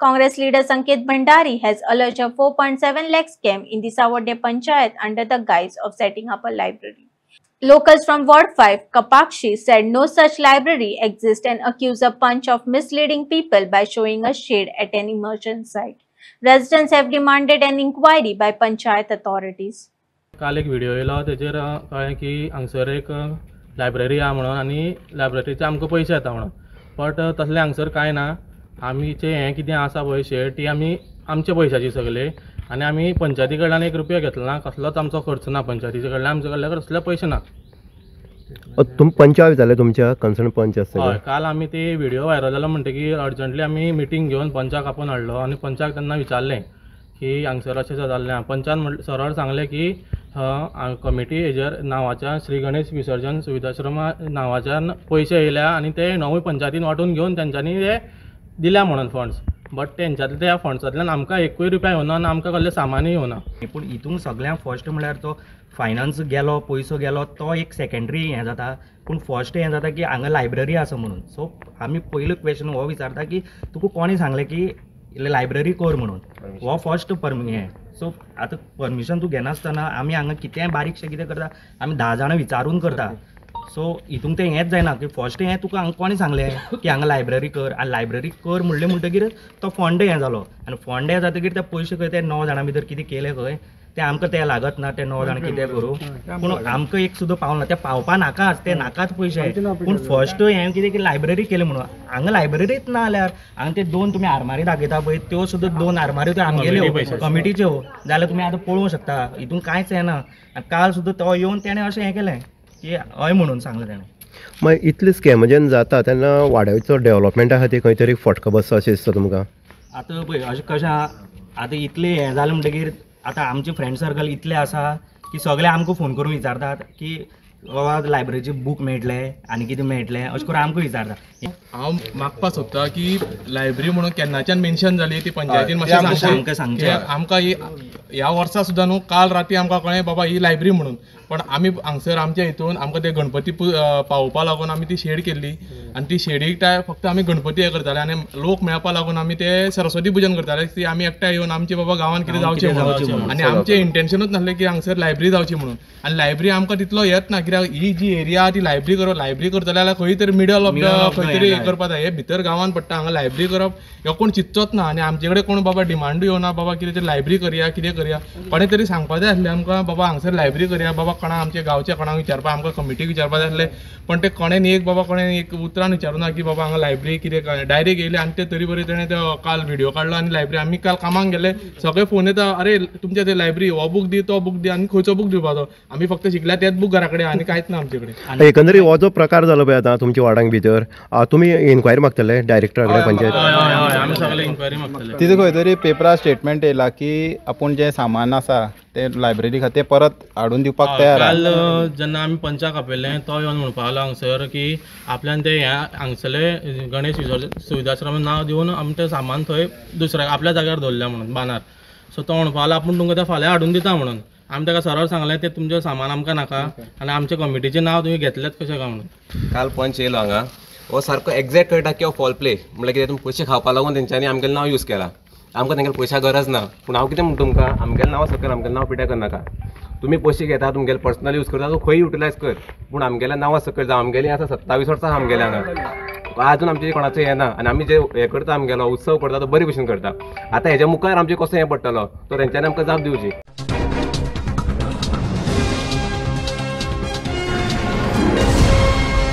Congress leader Sanket Bhandari has alleged a 4.7 lakh scam in the Sawade Panchayat under the guise of setting up a library. Locals from Ward 5, Kapakshi, said no such library exists and accused a bunch of misleading people by showing a shade at an immersion site. Residents have demanded an inquiry by Panchayat authorities. काल एक video येयलो तेजेर कळ्ळें की हांगसर एक library आहा म्हणून आनी लायब्ररीचे आमकां पयशे येता म्हणून बट तसलें हांगसर कांय ना. आमीचे हें कितें आसा पळय शेड ती आमी आमच्या पयशाची सगळे आनी आमी पंचायती कडल्यान 1 रुपया घेतलो ना. कसलोच आमचो खर्च ना पंचायतीचे कडल्यान. आमचे कडल्यान कसले पयशे ना. तुमी पंचायत जाले तुमच्या कन्सर्न पंच आसता. हय काल आमी ते व्हिडिओ व्हायरल जालो म्हणटकीर अर्जंटली आमी मिटींग घेवन पंचाक आपोवन हाडलो आनी पंचाक तेन्ना विचारलें की हांगसर अशें जाल्लें आहा. पंचान सरळ सांगलें की कमिटी हेजेर नांवाच्या श्री गणेश विसर्जन सुविधाश्रम नांवाच्यान पयशे येयल्या आनी ते नवूय पंचायतीन वांटून घेवन तेंच्यांनी ते दिल्या म्हणून फंड्स. बट तेंच्यांतल्या त्या फंड्सांतल्यान आमकां 1 रुपया येवना आनी आमकां कसलें सामानूय येवना. पूण हितून सगळ्यांत फर्स्ट म्हळ्यार तो फायनान्स गेलो पयसो गेलो तो एक सेकंडरी हें जाता. पूण फर्स्ट हें जाता की हांगा लायब्ररी आसा म्हणून. सो आमी पयलो क्वेश्चन हो विचारता की तुका कोणी सांगलें की लायब्ररी कर म्हणून. हो फर्स्ट हें. सो आतां परमिशन तूं घेनासतना आमी हांगा कितेंय बारीकशें कितें करता आमी 10 जाणां विचारून करता. सो हितून तें हेंच जायना की फर्स्ट हें तुका हांगा कोणी सांगलें की हांगा लायब्ररी कर आनी लायब्ररी कर म्हणलें म्हणटकीर तो फंड हें जालो आनी फंड हें जातकीर ते पयशे खंय ते 9 जाणां भितर कितें केलें खंय ते आमकां ते लागत ना. ते 9 जाणां कितें करूं पूण आमकां एक सुद्दां पावना. ते पावपा नाकाच. ते नाकाच पयशे. पूण फर्स्ट हें कितें की लायब्ररी केलें म्हणून हांगा लायब्ररीच ना जाल्यार हांगा ते 2 तुमी आरमारी दाखयता पळय त्यो सुद्दां 2 आरमारी त्यो आमगेल्यो कमिटीच्यो जाल्यार तुमी आतां पळोवंक शकता. हितून कांयच येना. आनी काल सुद्दां तो येवन तेणें अशें हें केलें की हय म्हणून सांगलें तेणें. मागीर इतले स्कॅम जेन्ना जाता तेन्ना वाड्याचो डेव्हलपमेंटा खातीर खंय तरी फटको बसता अशें दिसता तुमकां? आतां पळय अशें कशें आहा आतां इतलें हें जालें म्हणटकीर आतां आमचे फ्रेंड सर्कल इतले आसा की सगळे आमकां फोन करून विचारतात की बाबा लायब्ररीचे बूक मेळटले आनी कितें मेळटलें अशें करून आमकां विचारता. हांव मागपाक सोदता की लायब्ररी म्हणून केन्नाच्यान मेन्शन जाली ती पंचायतीन मातशें सांगचें. आमकां ह्या वर्सा सुद्दां न्हू काल राती आमकां कळ्ळें बाबा ही लायब्ररी म्हणून. पण आमी हांगसर आमच्या हितून आमकां ते गणपती पावोवपा लागून आमी ती शेड केल्ली आनी ती शेडीक फक्त आमी गणपती हें करताले आनी लोक मेळपा लागून आमी ते सरस्वती पुजन करताले ती आमी एकठांय येवन आमचे बाबा गांवांत कितें जावचें म्हणून. आनी आमचें इंटेन्शनूच नासलें की हांगसर लायब्ररी जावची म्हणून. आनी लायब्ररी आमकां तितलो येत ना कित्याक ही जी एरिया ती लायब्ररी करतले जाल्यार खंय तरी मिडल ऑफ खंय तरी हें करपा जाय. हे भितर गांवांत पडटा हांगा लायब्ररी करप हे कोण चिंतचोच ना. आनी आमचे कडेन कोण बाबा डिमांडूय येवना बाबा कितें तरी लायब्ररी करया कितें करया. कोणें तरी सांगपा जाय आसलें आमकां बाबा हांगसर लायब्ररी करया बाबा कोणा आमच्या गांवच्या कोणाक विचारपा आमकां कमिटीक विचारपा जाय आसलें. पण ते कोणें एक उतरान विचारूना की बाबा हांगा लायब्ररी कितें डायरेक्ट येयले आनी ते तरी बरें तेणें तो काल व्हिडिओ काडलो आनी लायब्ररी आमी काल कामाक गेले सगळे फोन येता अरे तुमच्या ते लायब्ररी हो बूक दी तो बूक दी आनी खंयचो बूक दिवपाचो. आमी फक्त शिकल्या तेच बूक घरा कडेन आनी कांयच ना आमचे कडेन. एकंदरीत हो जो प्रकार जालो पळय आतां तुमच्या वाड्याक भितर तुमी इन्क्वायरी मागतले डायरेक्टरा कडेन पंचायत? आमी सगळे इन्क्वायरी मागतले. तिथे खंय तरी पेपरार स्टेटमेंट येयला की आपूण जें सामान आसा ते लायब्ररी खातीर परत हाडून दिवपाक तयार. काल जेन्ना आमी पंचाक आपयलें तो येवन म्हणपा लागलो हांगसर की आपल्यान ते हांगसरले गणेश विसर्जन सुविधाश्रम नांव दिवन आमी तें सामान थंय दुसऱ्या आपल्या जाग्यार दवरल्या म्हणून बांदार. सो तो म्हणपा लागलो आपूण तुमकां तें फाल्यां हाडून दिता म्हणून. आमी ताका सरळ सांगलें तें तुमचें सामान आमकां नाका आनी आमच्या कमिटीचें नांव तुमी घेतलेंच कशें काय म्हणून. काल पंच येयलो हांगा हो सारको एक्झॅक्ट कळटा की हो फॉल प्ले म्हणल्यार कितें तुमी पयशे खावपा लागून तेंच्यांनी आमगेलें नांव यूज केलां. आमकां तेंगेले पयशा गरज ना. पूण हांव कितें म्हणटा तुमकां आमगेलें नांव सकयल आमगेलें नांव पिड्यार करनाका. तुमी पयशे घेता तुमगेले पर्सनल यूज करता खंय युटिलायज कर पूण आमगेल्या नांवा सकयल जावं आमगेली आसा 27 वर्सां आमगेले हांगा आजून आमचें कोणाचें हें ना. आनी आमी जे हें करता आमगेलो उत्सव करता तो बरे भशेन करता. आतां हेज्या मुखार आमचें कसो हें पडटलो तो तेंच्यांनी आमकां जाप दिवची.